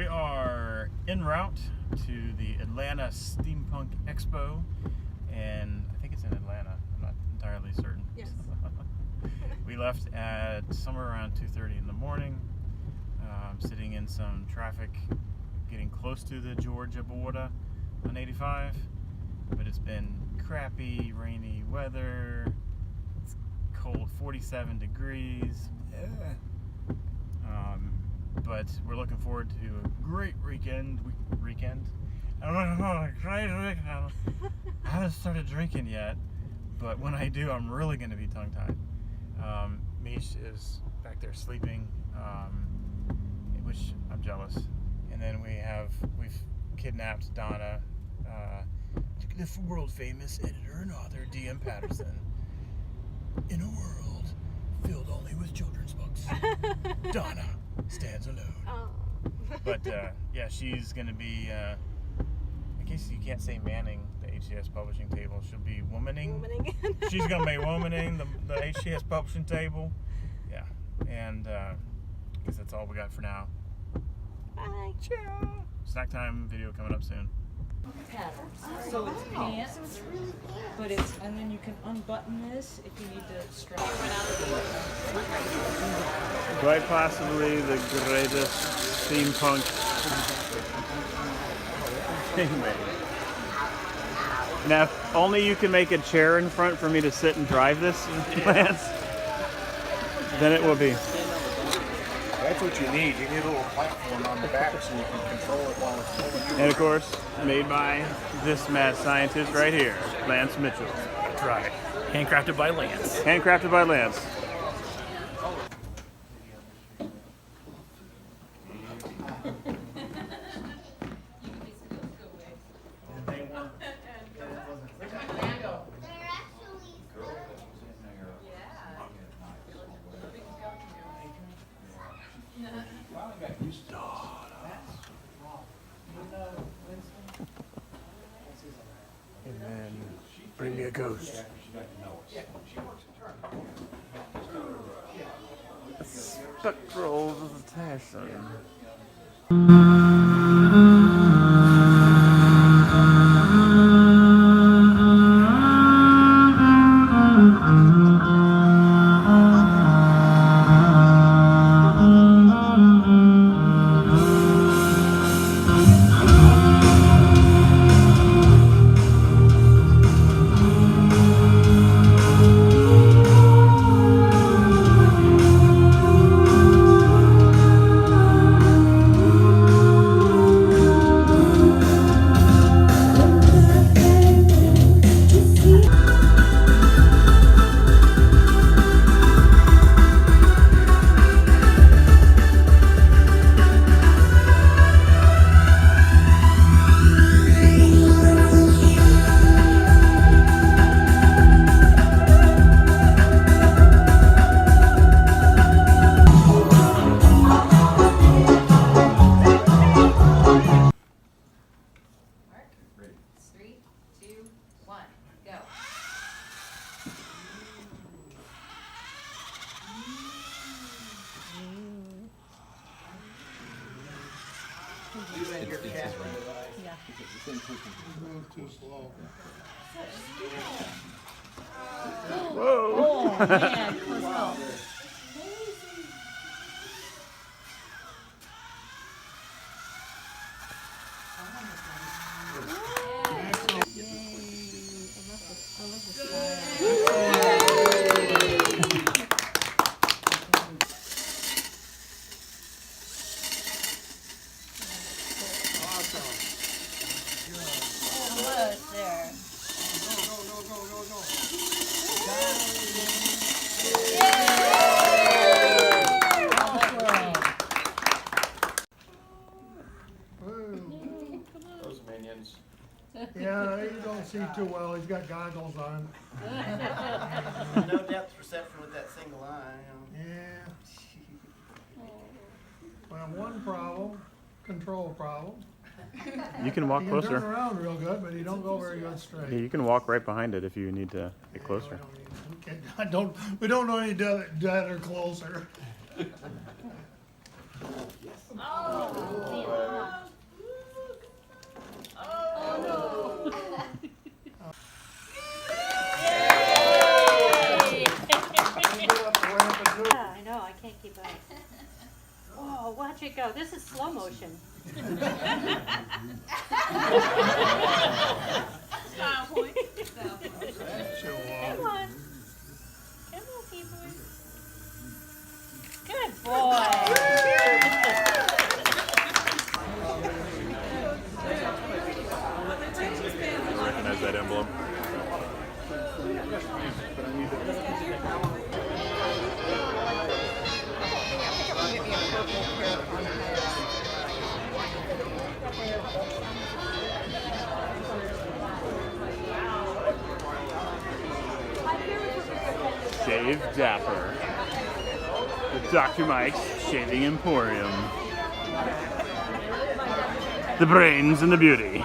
We are en route to the Atlanta Steampunk Expo, and I think it's in Atlanta. I'm not entirely certain. Yes. We left at somewhere around 2:30 in the morning, sitting in some traffic, getting close to the Georgia border on 85, but it's been crappy, rainy weather. It's cold, 47 degrees. But we're looking forward to a great weekend. I haven't started drinking yet, but when I do, I'm really going to be tongue-tied. Mish is back there sleeping, which I'm jealous. And then we've kidnapped Donna, the world-famous editor and author D.M. Patterson, in a world filled only with children's books. Donna stands alone. Oh. But yeah, she's gonna be, in case you can't say manning the HCS publishing table, she'll be womaning. She's gonna be womaning the HCS publishing table. Yeah, and because that's all we got for now. Bye. Ciao. Snack time video coming up soon. So it's pants, but it's, and then you can unbutton this if you need to strap it. Quite possibly the greatest steampunk thing made. Now, if only you can make a chair in front for me to sit and drive this, Lance, then it will be. That's what you need. You need a little platform on the back so you can control it while it's pulling. And of course, made by this mad scientist right here, Lance Mitchell. That's right. Handcrafted by Lance. Handcrafted by Lance. And then bring me a ghost. Spectral visitation. Whoa! Oh man, close call. Yeah, you don't see too well. He's got goggles on. No depth perception with that single eye. Yeah. Well, one problem, control problem. You can walk He can closer. turn around real good, but he don't go very good straight. Yeah, you can walk right behind it if you need to get closer. We don't know any better closer. Oh, Watch it go. This is slow motion. Style point. Style point. Come on. Come on, keyboard. Good boy. Recognize that emblem. Shave Dapper. The Dr. Mike's Shaving Emporium. The brains and the beauty.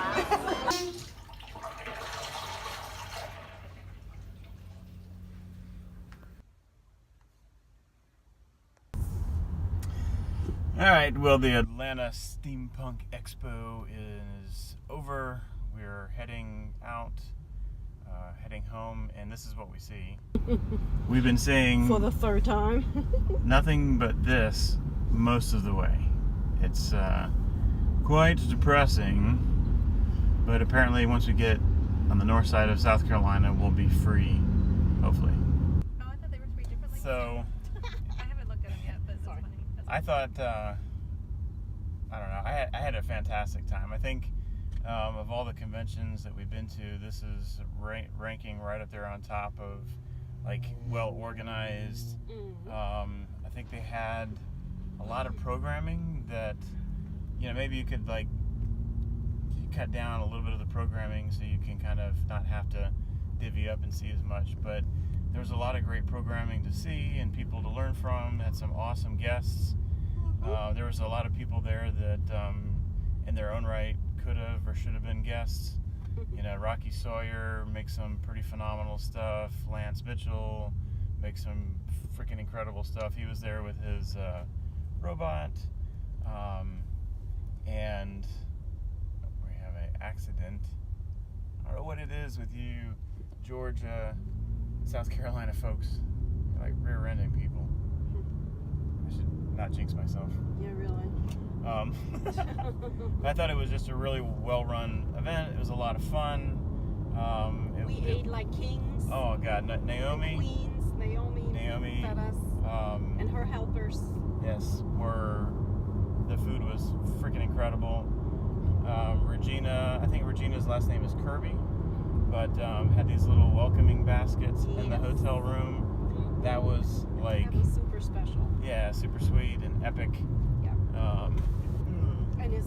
Alright, well, the Atlanta Steampunk Expo is over. We're heading out, heading home, and this is what we see. We've been saying For the third time. nothing but this most of the way. It's quite depressing, but apparently once we get on the north side of South Carolina, we'll be free, hopefully. Oh, I thought they were three different links. So, I haven't looked at them yet, but it's funny. I thought, I don't know, I had a fantastic time. I think of all the conventions that we've been to, this is ranking right up there on top of, like, well organized. I think they had a lot of programming that, you know, maybe you could, like, cut down a little bit of the programming so you can kind of not have to divvy up and see as much. But there was a lot of great programming to see and people to learn from. Had some awesome guests. There was a lot of people there that, in their own right, could have or should have been guests. You know, Rocky Sawyer makes some pretty phenomenal stuff. Lance Mitchell makes some freaking incredible stuff. He was there with his robot. And we have an accident. I don't know what it is with you, Georgia, South Carolina folks. You're like rear-ending people. I should not jinx myself. Yeah, really. I thought it was just a really well-run event. It was a lot of fun. We ate like kings. Oh God, Naomi. Queens. Naomi fed us. And her helpers. Yes, the food was freaking incredible. Regina, I think Regina's last name is Kirby, but had these little welcoming baskets in the hotel room. That was like, that was super special. Yeah, super sweet and epic. Yeah. And it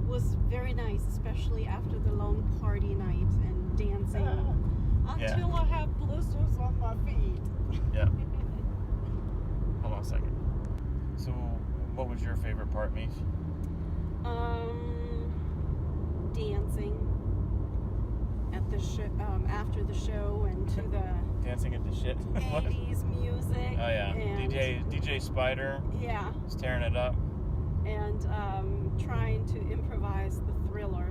was very nice, especially after the long party night and dancing until I have blisters on my feet. Yeah. Hold on a second. So, what was your favorite part, Mish? Dancing at the show, after the show, and to the dancing at the shit. 80s music. Oh yeah, and DJ Spider. Yeah. Was tearing it up. And trying to improvise the Thriller.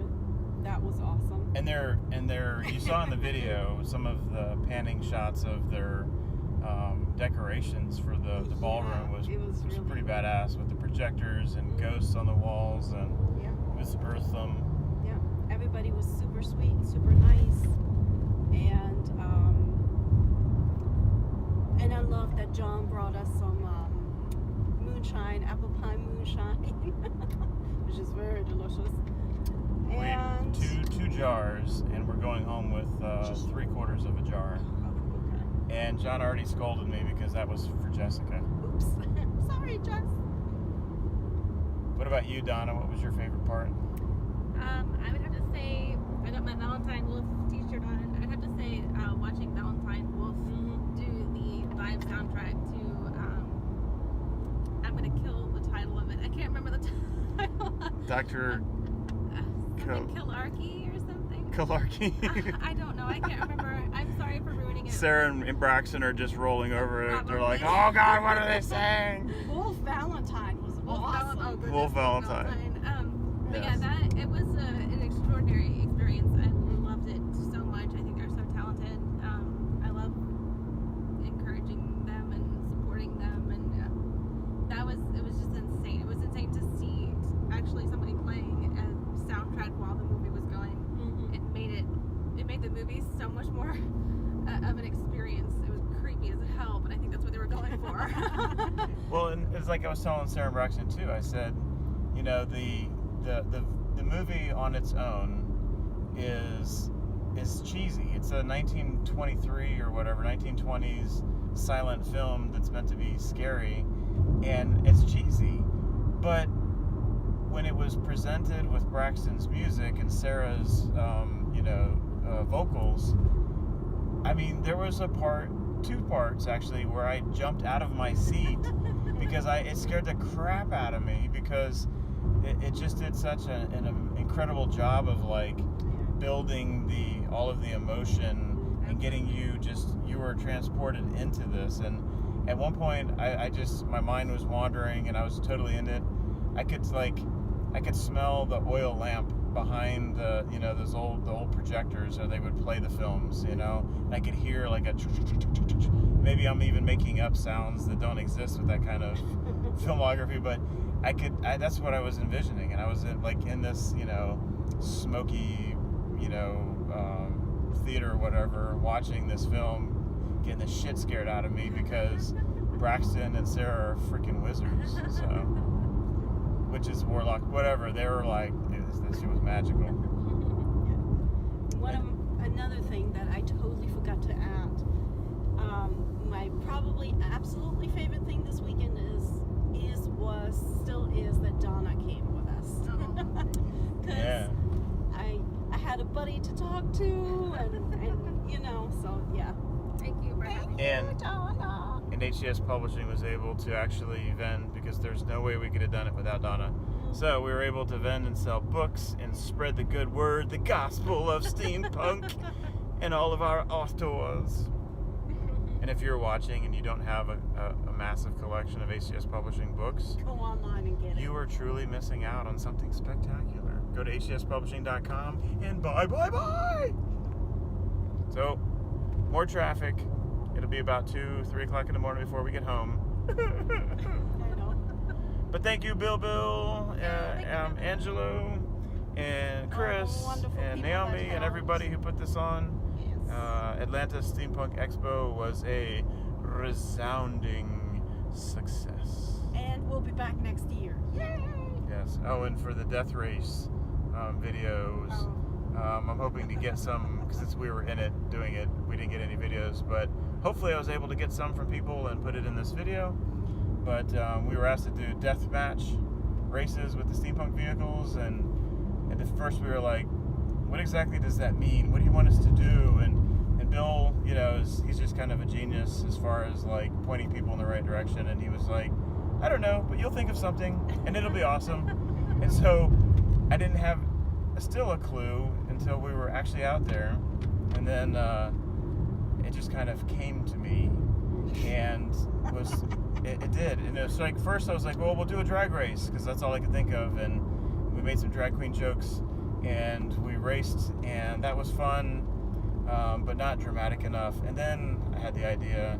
That was awesome. And you saw in the video some of the panning shots of their decorations for the ballroom was really pretty badass with the projectors and ghosts on the walls, and it was earthsome. Yeah, everybody was super sweet and super nice, and I love that John brought us some moonshine, apple pie moonshine, which is very delicious. And two jars, and we're going home with 3/4 of a jar. And John already scolded me because that was for Jessica. Oops. Sorry, Jess. What about you, Donna? What was your favorite part? I would have to say, I got my Valentine Wolf t-shirt on. I'd have to say watching Valentine Wolf do the live soundtrack to, I'm going to kill the title of it. I can't remember the title. Dr. Killarkey or something? Killarkey? I don't know. I can't remember. I'm sorry for ruining it. Sarah and Braxton are just rolling over it. They're like, oh God, what are they saying? Wolf Valentine was awesome. Wolf Valentine. But yeah, it was an extraordinary experience. I loved it so much. I think they're so talented. I love encouraging them and supporting them, and it was just insane. it's like I was telling Sarah and Braxton too. I said, you know, the movie on its own is cheesy. It's a 1923 or whatever, 1920s silent film that's meant to be scary, and it's cheesy. But when it was presented with Braxton's music and Sarah's, vocals, I mean, there was two parts actually, where I jumped out of my seat because it scared the crap out of me, because it just did such an incredible job of like building all of the emotion and getting you were transported into this. And at one point I just, my mind was wandering and I was totally in it. I could smell the oil lamp behind the, those old projectors, or they would play the films, and I could hear like a maybe I'm even making up sounds that don't exist with that kind of filmography, but that's what I was envisioning, and I was in this, smoky, theater or whatever, watching this film, getting the shit scared out of me because Braxton and Sarah are freaking wizards. So, witches, warlock, whatever, they were like, this shit was magical. Another thing that I totally forgot to add, my probably absolutely favorite thing this weekend still is that Donna came with us. Because I had a buddy to talk to, and so yeah. Thank you for having me. And Donna. And HCS Publishing was able to actually vend, because there's no way we could have done it without Donna. So we were able to vend and sell books and spread the good word, the gospel of steampunk in all of our authors. And if you're watching and you don't have a massive collection of HCS Publishing books, Go online and get it. you are truly missing out on something spectacular. Go to hcspublishing.com and buy. So, more traffic. It'll be about 2-3 o'clock in the morning before we get home. I know. But thank you, Bill, Angelo, and Chris, wonderful and people Naomi, that and helped. everybody who put this on. Yes. Atlanta Steampunk Expo was a resounding success. And we'll be back next year. Yay! Yes. Oh, and for the Death Race videos, I'm hoping to get some, because since we were in it, doing it, we didn't get any videos, but hopefully I was able to get some from people and put it in this video. But we were asked to do death match races with the steampunk vehicles, and at first we were like, what exactly does that mean? What do you want us to do? And Bill, he's just kind of a genius as far as like pointing people in the right direction, and he was like, I don't know, but you'll think of something and it'll be awesome. And so I didn't have still a clue until we were actually out there, and then it just kind of came to me, and it did. And it was like, first I was like, well, we'll do a drag race, because that's all I could think of, and we made some drag queen jokes and we raced, and that was fun, but not dramatic enough. And then I had the idea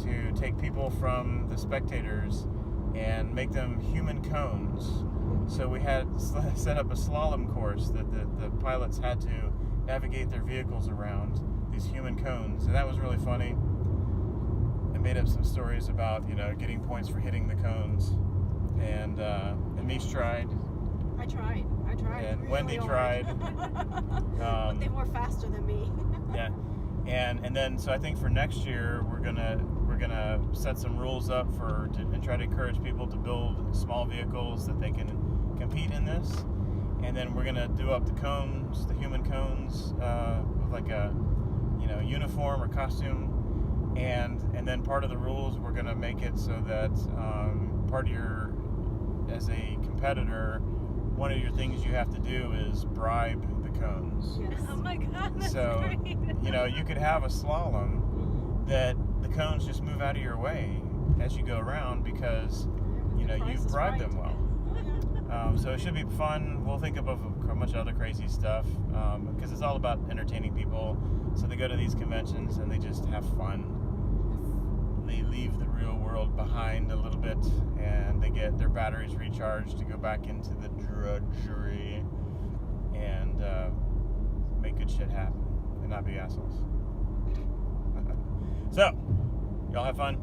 to take people from the spectators and make them human cones. So we had set up a slalom course that the pilots had to navigate their vehicles around these human cones, and that was really funny. I made up some stories about, getting points for hitting the cones, and Amish tried. I tried. And really Wendy tried. But they were faster than me. Yeah, and then so I think for next year we're gonna set some rules up and try to encourage people to build small vehicles that they can compete in this, and then we're gonna do up the cones, the human cones, with like a uniform or costume, and then part of the rules we're gonna make it so that part of your, as a competitor, one of your things you have to do is bribe the cones. Yes. Oh my god, that's So, great. you could have a slalom that the cones just move out of your way as you go around, because, you've bribed them well. So it should be fun. We'll think of a bunch of other crazy stuff, because it's all about entertaining people. So they go to these conventions and they just have fun. They leave the real world behind a little bit, and they get their batteries recharged to go back into the drudgery and make good shit happen and not be assholes. So, y'all have fun.